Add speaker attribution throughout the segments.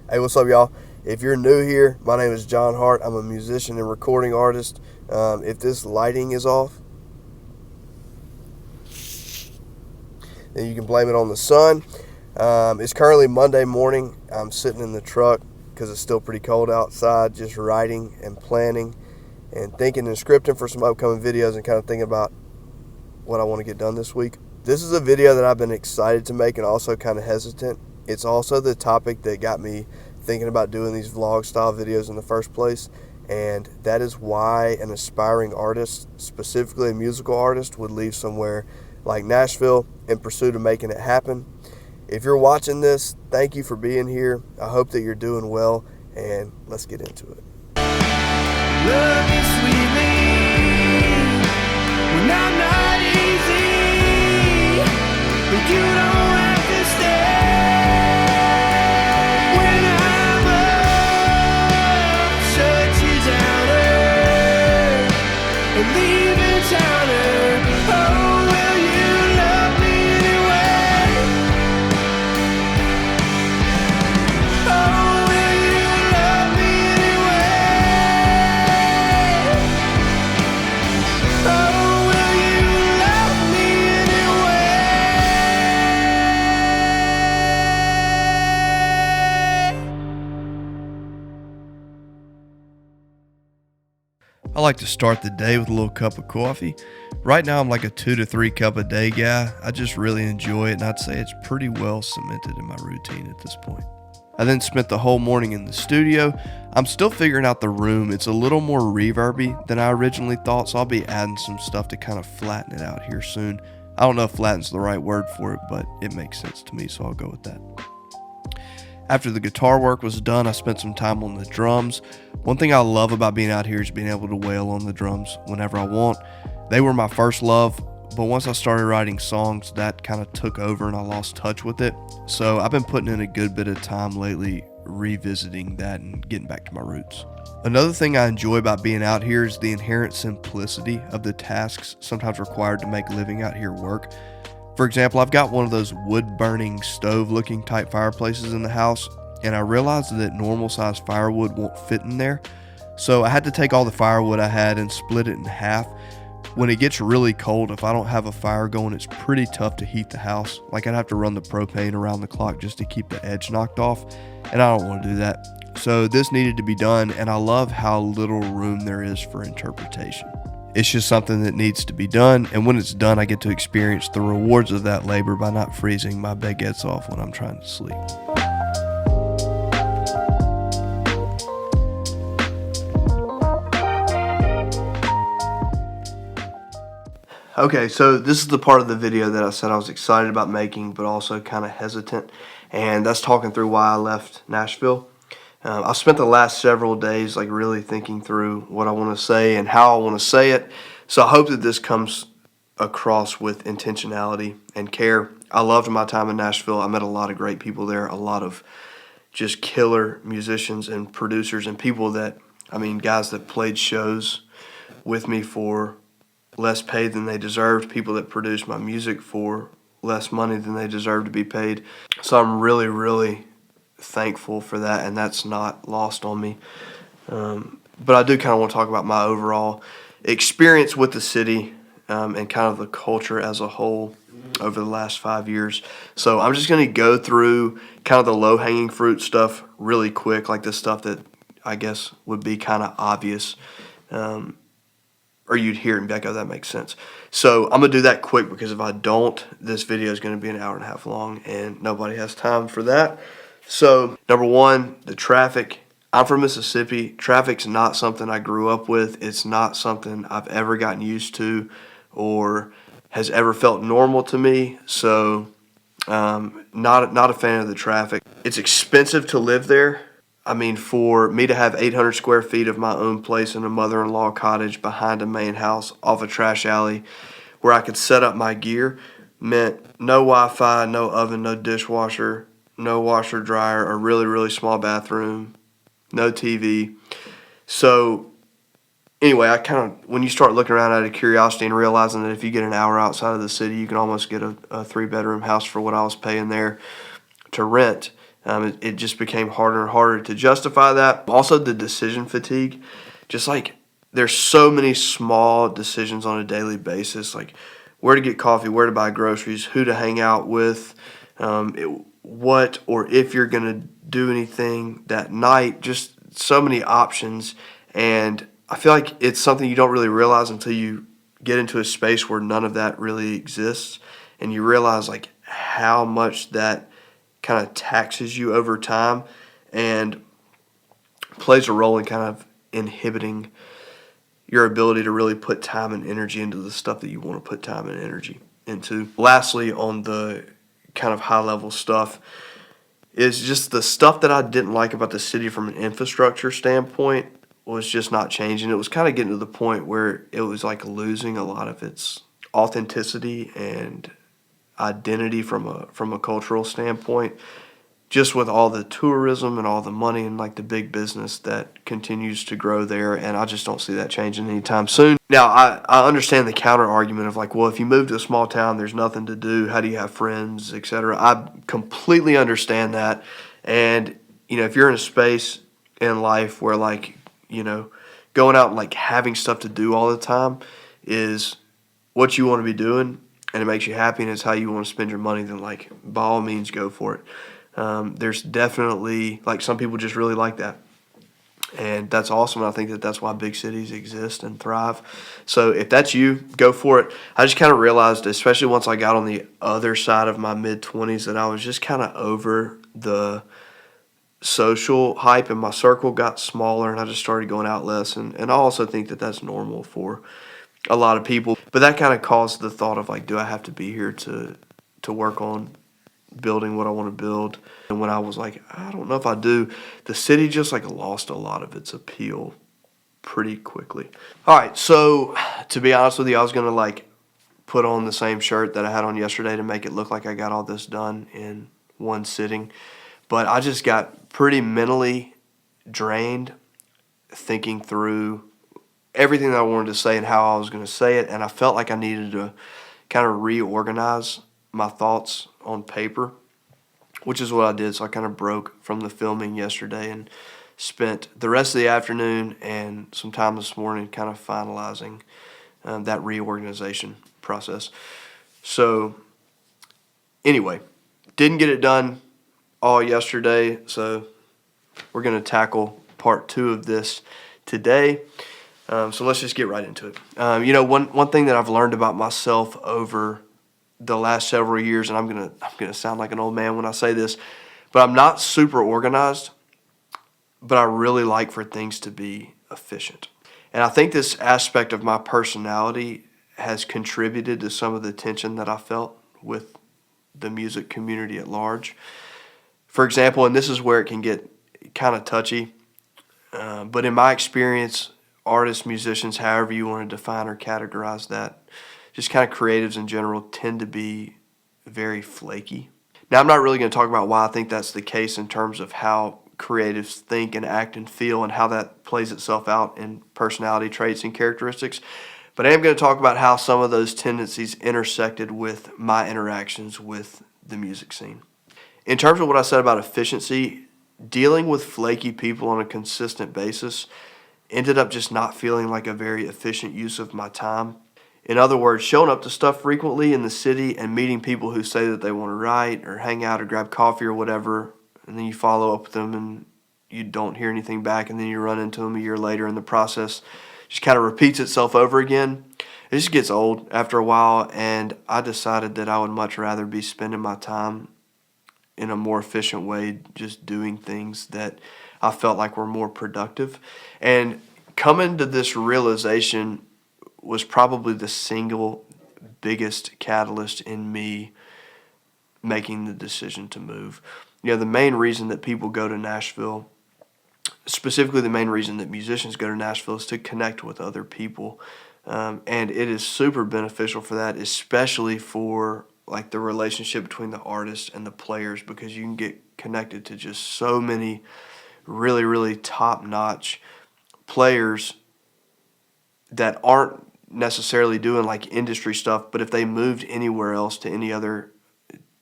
Speaker 1: Hey, what's up, y'all? If you're new here, my name is John Hart. I'm a musician and recording artist. If this lighting is off, then you can blame it on the sun. It's currently Monday morning. I'm sitting in the truck because it's still pretty cold outside, just writing and planning and thinking and scripting for some upcoming videos and kind of thinking about what I want to get done this week. This is a video that I've been excited to make and also kind of hesitant. It's also the topic that got me thinking about doing these vlog style videos in the first place, and that is why an aspiring artist, specifically a musical artist, would leave somewhere like Nashville in pursuit of making it happen. If you're watching this, thank you for being here. I hope that you're doing well, and let's get into it.
Speaker 2: Love me sweetly when I'm not easy, but you don't have to stay. When I'm up, shut you down and leave in towner. Oh, will you love me anyway? Oh, will you love me anyway? Oh, will you love me
Speaker 3: I like to start the day with a little cup of coffee. Right now I'm like a 2 to 3 cup a day guy. I just really enjoy it, and I'd say it's pretty well cemented in my routine at this point. I then spent the whole morning in the studio. I'm still figuring out the room. It's a little more reverby than I originally thought, so I'll be adding some stuff to kind of flatten it out here soon. I don't know if flatten's the right word for it, but it makes sense to me, so I'll go with that. After the guitar work was done, I spent some time on the drums. One thing I love about being out here is being able to wail on the drums whenever I want. They were my first love, but once I started writing songs, that kind of took over and I lost touch with it. So I've been putting in a good bit of time lately revisiting that and getting back to my roots. Another thing I enjoy about being out here is the inherent simplicity of the tasks sometimes required to make living out here work. For example, I've got one of those wood-burning, stove-looking type fireplaces in the house, and I realized that normal-sized firewood won't fit in there, so I had to take all the firewood I had and split it in half. When it gets really cold, if I don't have a fire going, it's pretty tough to heat the house. Like, I'd have to run the propane around the clock just to keep the edge knocked off, and I don't want to do that. So this needed to be done, and I love how little room there is for interpretation. It's just something that needs to be done, and when it's done, I get to experience the rewards of that labor by not freezing my baguettes off when I'm trying to sleep.
Speaker 1: Okay, so this is the part of the video that I said I was excited about making, but also kind of hesitant, and that's talking through why I left Nashville. I've spent the last several days like really thinking through what I want to say and how I want to say it, so I hope that this comes across with intentionality and care. I loved my time in Nashville. I met a lot of great people there, a lot of just killer musicians and producers and people that, guys that played shows with me for less pay than they deserved, people that produced my music for less money than they deserved to be paid. So I'm really, really thankful for that, and that's not lost on me. But I do kind of want to talk about my overall experience with the city and kind of the culture as a whole over the last 5 years. So I'm just going to go through kind of the low-hanging fruit stuff really quick, like the stuff that I guess would be kind of obvious, or you'd hear it and be like, oh, that makes sense. So I'm going to do that quick, because if I don't, this video is going to be an hour and a half long, and nobody has time for that. So, number one, the traffic. I'm from Mississippi. Traffic's not something I grew up with. It's not something I've ever gotten used to or has ever felt normal to me. So, not a fan of the traffic. It's expensive to live there. For me to have 800 square feet of my own place in a mother-in-law cottage behind a main house off a trash alley where I could set up my gear meant no Wi-Fi, no oven, no dishwasher, no washer dryer, a really, really small bathroom, no TV. So anyway, when you start looking around out of curiosity and realizing that if you get an hour outside of the city, you can almost get a 3-bedroom house for what I was paying there to rent. It just became harder and harder to justify that. Also, the decision fatigue, just like there's so many small decisions on a daily basis, like where to get coffee, where to buy groceries, who to hang out with, what or if you're going to do anything that night, just so many options. And I feel like it's something you don't really realize until you get into a space where none of that really exists, and you realize like how much that kind of taxes you over time and plays a role in kind of inhibiting your ability to really put time and energy into the stuff that you want to put time and energy into. Lastly, on the kind of high level stuff, is just the stuff that I didn't like about the city from an infrastructure standpoint was just not changing. It was kind of getting to the point where it was like losing a lot of its authenticity and identity from a cultural standpoint, just with all the tourism and all the money and like the big business that continues to grow there. And I just don't see that changing anytime soon. Now, I understand the counter argument of like, well, if you move to a small town, there's nothing to do. How do you have friends, etc.? I completely understand that. And, you know, if you're in a space in life where like, you know, going out and like having stuff to do all the time is what you want to be doing and it makes you happy and it's how you want to spend your money, then like by all means go for it. There's definitely, like, some people just really like that. And that's awesome. I think that that's why big cities exist and thrive. So if that's you, go for it. I just kind of realized, especially once I got on the other side of my mid-20s, that I was just kind of over the social hype and my circle got smaller and I just started going out less. And I also think that that's normal for a lot of people. But that kind of caused the thought of, like, do I have to be here to work on building what I want to build? And when I was like, I don't know if I do, the city just like lost a lot of its appeal pretty quickly. All right, so to be honest with you, I was gonna like put on the same shirt that I had on yesterday to make it look like I got all this done in one sitting, but I just got pretty mentally drained thinking through everything that I wanted to say and how I was going to say it, and I felt like I needed to kind of reorganize my thoughts on paper, which is what I did. So I kind of broke from the filming yesterday and spent the rest of the afternoon and some time this morning kind of finalizing that reorganization process. So anyway, didn't get it done all yesterday, so we're going to tackle part 2 of this today. So let's just get right into it. You know, one thing that I've learned about myself over the last several years, and I'm gonna sound like an old man when I say this, but I'm not super organized, but I really like for things to be efficient. And I think this aspect of my personality has contributed to some of the tension that I felt with the music community at large. For example, and this is where it can get kind of touchy, but in my experience, artists, musicians, however you want to define or categorize that, just kind of creatives in general, tend to be very flaky. Now, I'm not really going to talk about why I think that's the case in terms of how creatives think and act and feel and how that plays itself out in personality traits and characteristics, but I am going to talk about how some of those tendencies intersected with my interactions with the music scene. In terms of what I said about efficiency, dealing with flaky people on a consistent basis ended up just not feeling like a very efficient use of my time. In other words, showing up to stuff frequently in the city and meeting people who say that they want to write or hang out or grab coffee or whatever, and then you follow up with them and you don't hear anything back, and then you run into them a year later, and the process just kind of repeats itself over again. It just gets old after a while, and I decided that I would much rather be spending my time in a more efficient way, just doing things that I felt like were more productive. And coming to this realization was probably the single biggest catalyst in me making the decision to move. You know, the main reason that people go to Nashville, specifically the main reason that musicians go to Nashville, is to connect with other people. And it is super beneficial for that, especially for like the relationship between the artist and the players, because you can get connected to just so many really, really top-notch players that aren't necessarily doing like industry stuff, but if they moved anywhere else to any other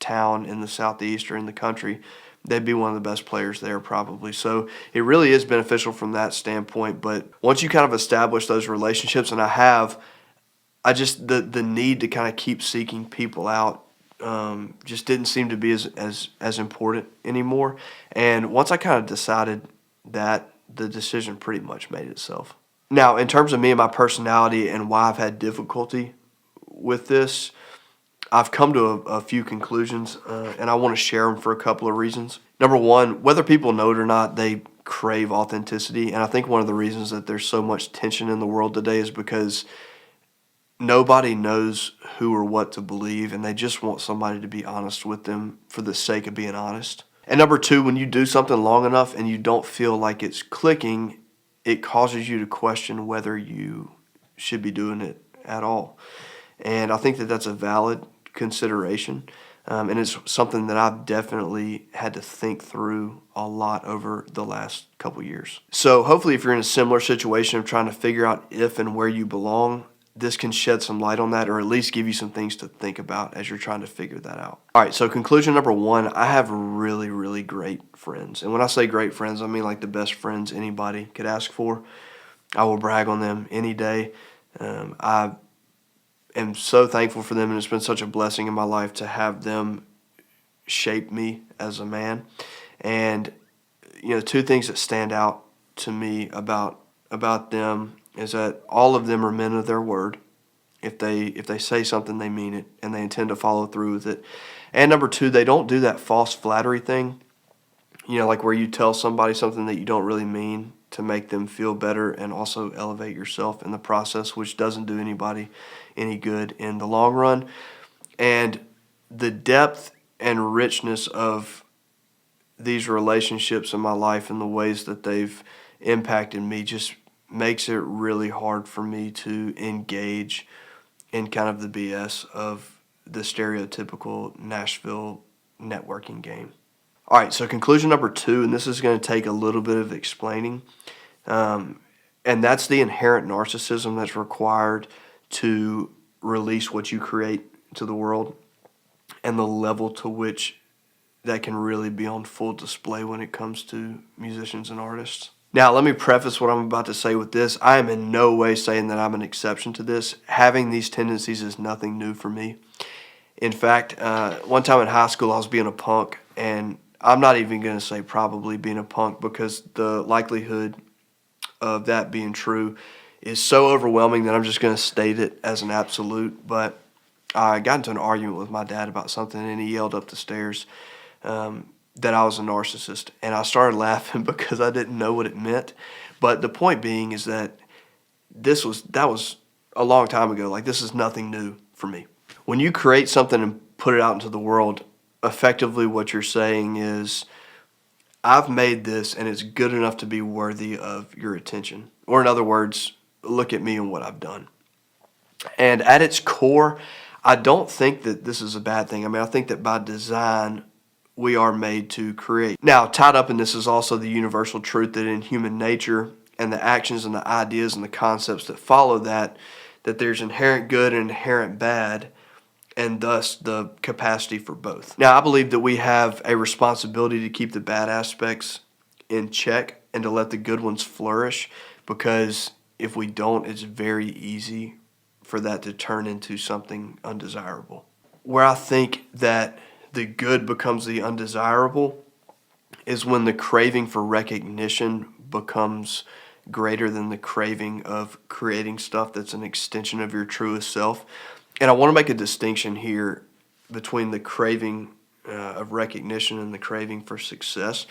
Speaker 1: town in the Southeast or in the country, they'd be one of the best players there probably. So it really is beneficial from that standpoint. But once you kind of establish those relationships, and I just the need to kind of keep seeking people out just didn't seem to be as important anymore. And once I kind of decided that, the decision pretty much made itself. Now, in terms of me and my personality and why I've had difficulty with this, I've come to a few conclusions, and I want to share them for a couple of reasons. Number one, whether people know it or not, they crave authenticity. And I think one of the reasons that there's so much tension in the world today is because nobody knows who or what to believe, and they just want somebody to be honest with them for the sake of being honest. And number two, when you do something long enough and you don't feel like it's clicking, it causes you to question whether you should be doing it at all. And I think that that's a valid consideration, and it's something that I've definitely had to think through a lot over the last couple years. So hopefully if you're in a similar situation of trying to figure out if and where you belong, this can shed some light on that, or at least give you some things to think about as you're trying to figure that out. All right, so conclusion number one, I have really, really great friends. And when I say great friends, I mean like the best friends anybody could ask for. I will brag on them any day. I am so thankful for them, and it's been such a blessing in my life to have them shape me as a man. And, two things that stand out to me about them is that all of them are men of their word. If they say something, they mean it, and they intend to follow through with it. And number two, they don't do that false flattery thing, like where you tell somebody something that you don't really mean to make them feel better and also elevate yourself in the process, which doesn't do anybody any good in the long run. And the depth and richness of these relationships in my life and the ways that they've impacted me just makes it really hard for me to engage in kind of the BS of the stereotypical Nashville networking game. All right, so conclusion number two, and this is going to take a little bit of explaining, and that's the inherent narcissism that's required to release what you create to the world, and the level to which that can really be on full display when it comes to musicians and artists. Now, let me preface what I'm about to say with this. I am in no way saying that I'm an exception to this. Having these tendencies is nothing new for me. In fact, one time in high school, I was being a punk, and I'm not even going to say probably being a punk because the likelihood of that being true is so overwhelming that I'm just going to state it as an absolute. But I got into an argument with my dad about something, and he yelled up the stairs that I was a narcissist, and I started laughing because I didn't know what it meant. But the point being is that that was a long time ago. Like, this is nothing new for me. When you create something and put it out into the world, effectively what you're saying is, I've made this and it's good enough to be worthy of your attention. Or in other words, look at me and what I've done. And at its core, I don't think that this is a bad thing. I mean, I think that by design, we are made to create. Now, tied up in this is also the universal truth that in human nature and the actions and the ideas and the concepts that follow that there's inherent good and inherent bad, and thus the capacity for both. Now, I believe that we have a responsibility to keep the bad aspects in check and to let the good ones flourish, because if we don't, it's very easy for that to turn into something undesirable. Where I think that the good becomes the undesirable is when the craving for recognition becomes greater than the craving of creating stuff that's an extension of your truest self. And I want to make a distinction here between the craving of recognition and the craving for success.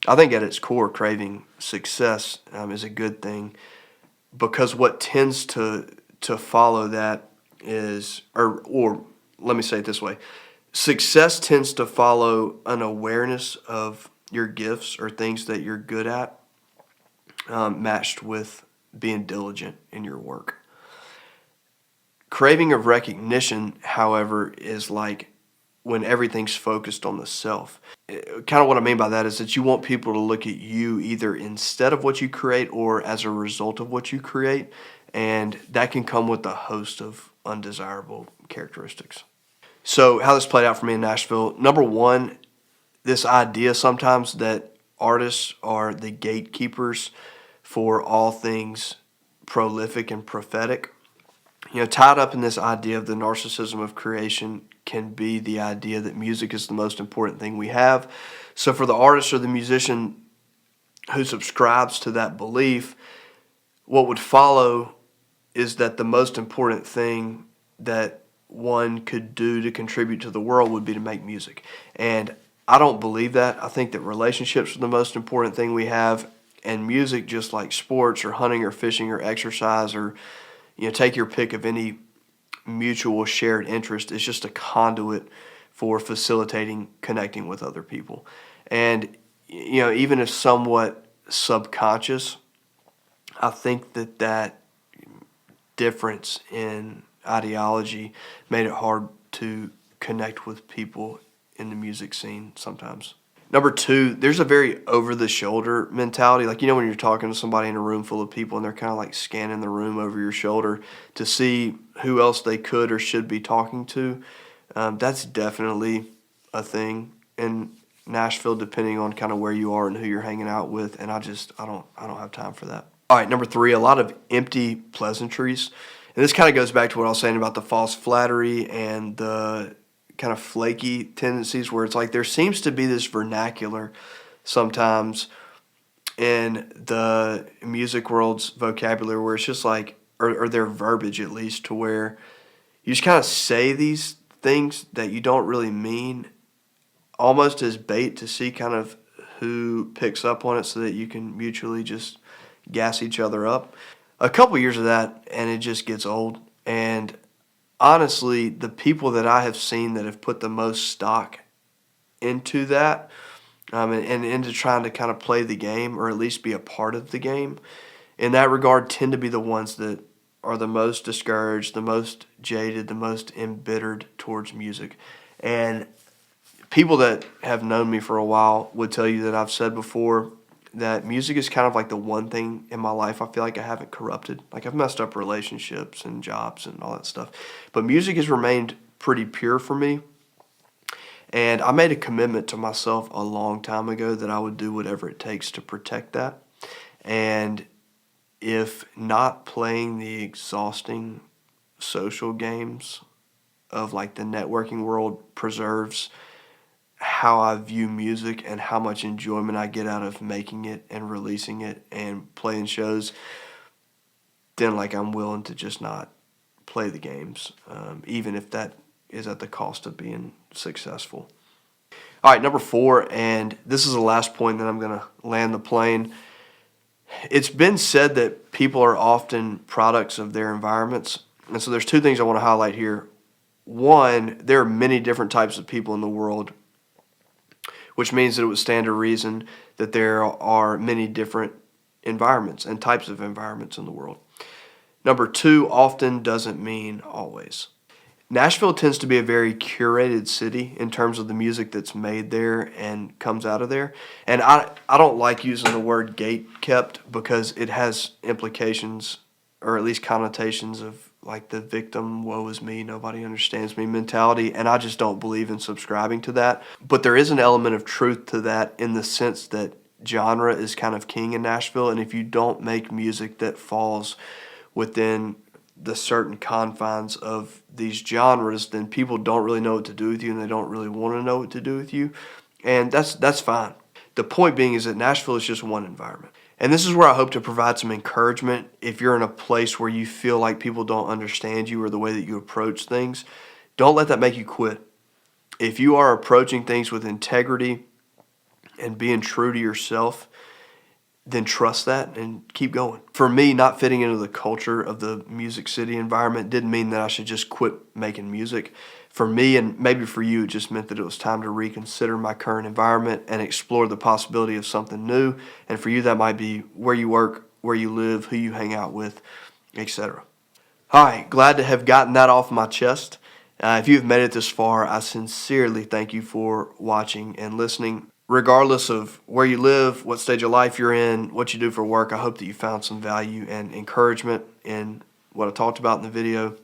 Speaker 1: I think at its core, craving success is a good thing, because what tends to follow that is, or let me say it this way, success tends to follow an awareness of your gifts or things that you're good at, matched with being diligent in your work. Craving of recognition, however, is like when everything's focused on the self. Kind of what I mean by that is that you want people to look at you either instead of what you create or as a result of what you create, and that can come with a host of undesirable characteristics. So how this played out for me in Nashville, number one, this idea sometimes that artists are the gatekeepers for all things prolific and prophetic. Tied up in this idea of the narcissism of creation can be the idea that music is the most important thing we have. So for the artist or the musician who subscribes to that belief, what would follow is that the most important thing that one could do to contribute to the world would be to make music. And I don't believe that. I think that relationships are the most important thing we have, and music, just like sports or hunting or fishing or exercise or take your pick of any mutual shared interest, is just a conduit for facilitating connecting with other people. And even if somewhat subconscious, I think that difference in ideology made it hard to connect with people in the music scene sometimes. Number two, there's a very over-the-shoulder mentality. Like, when you're talking to somebody in a room full of people and they're kind of like scanning the room over your shoulder to see who else they could or should be talking to. That's definitely a thing in Nashville, depending on kind of where you are and who you're hanging out with. And I don't have time for that. All right, number three, a lot of empty pleasantries. And this kind of goes back to what I was saying about the false flattery and the kind of flaky tendencies, where it's like there seems to be this vernacular sometimes in the music world's vocabulary where it's just like, or their verbiage at least, to where you just kind of say these things that you don't really mean, almost as bait to see kind of who picks up on it so that you can mutually just gas each other up. A couple years of that and it just gets old. And honestly, the people that I have seen that have put the most stock into that and into trying to kind of play the game, or at least be a part of the game in that regard, tend to be the ones that are the most discouraged, the most jaded, the most embittered towards music. And people that have known me for a while would tell you that I've said before that music is kind of like the one thing in my life I feel like I haven't corrupted. Like, I've messed up relationships and jobs and all that stuff, but music has remained pretty pure for me. And I made a commitment to myself a long time ago that I would do whatever it takes to protect that. And if not playing the exhausting social games of like the networking world preserves how I view music and how much enjoyment I get out of making it and releasing it and playing shows, then like I'm willing to just not play the games, even if that is at the cost of being successful. All right, number four, and this is the last point that I'm going to land the plane. It's been said that people are often products of their environments. And so there's two things I want to highlight here. One, there are many different types of people in the world, which means that it would stand to reason that there are many different environments and types of environments in the world. Number two, often doesn't mean always. Nashville tends to be a very curated city in terms of the music that's made there and comes out of there. And I don't like using the word gate kept because it has implications, or at least connotations, of like the victim, woe is me, nobody understands me mentality, and I just don't believe in subscribing to that. But there is an element of truth to that in the sense that genre is kind of king in Nashville, and if you don't make music that falls within the certain confines of these genres, then people don't really know what to do with you, and they don't really want to know what to do with you, and that's fine. The point being is that Nashville is just one environment. And this is where I hope to provide some encouragement if you're in a place where you feel like people don't understand you or the way that you approach things. Don't let that make you quit. If you are approaching things with integrity and being true to yourself, then trust that and keep going. For me, not fitting into the culture of the Music City environment didn't mean that I should just quit making music. For me, and maybe for you, it just meant that it was time to reconsider my current environment and explore the possibility of something new. And for you, that might be where you work, where you live, who you hang out with, etc. All right, glad to have gotten that off my chest. If you've made it this far, I sincerely thank you for watching and listening. Regardless of where you live, what stage of life you're in, what you do for work, I hope that you found some value and encouragement in what I talked about in the video.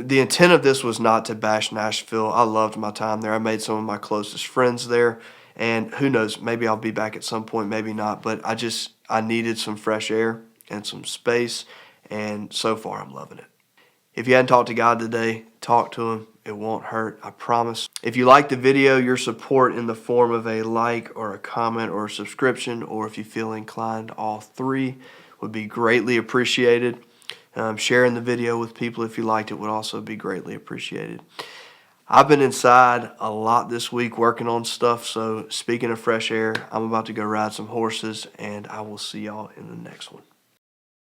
Speaker 1: The intent of this was not to bash Nashville. I loved my time there. I made some of my closest friends there. And who knows, maybe I'll be back at some point, maybe not. But I needed some fresh air and some space. And so far, I'm loving it. If you hadn't talked to God today, talk to Him. It won't hurt, I promise. If you liked the video, your support in the form of a like or a comment or a subscription, or if you feel inclined, all three, would be greatly appreciated. Sharing the video with people if you liked it would also be greatly appreciated. I've been inside a lot this week working on stuff, so speaking of fresh air, I'm about to go ride some horses, and I will see y'all in the next one.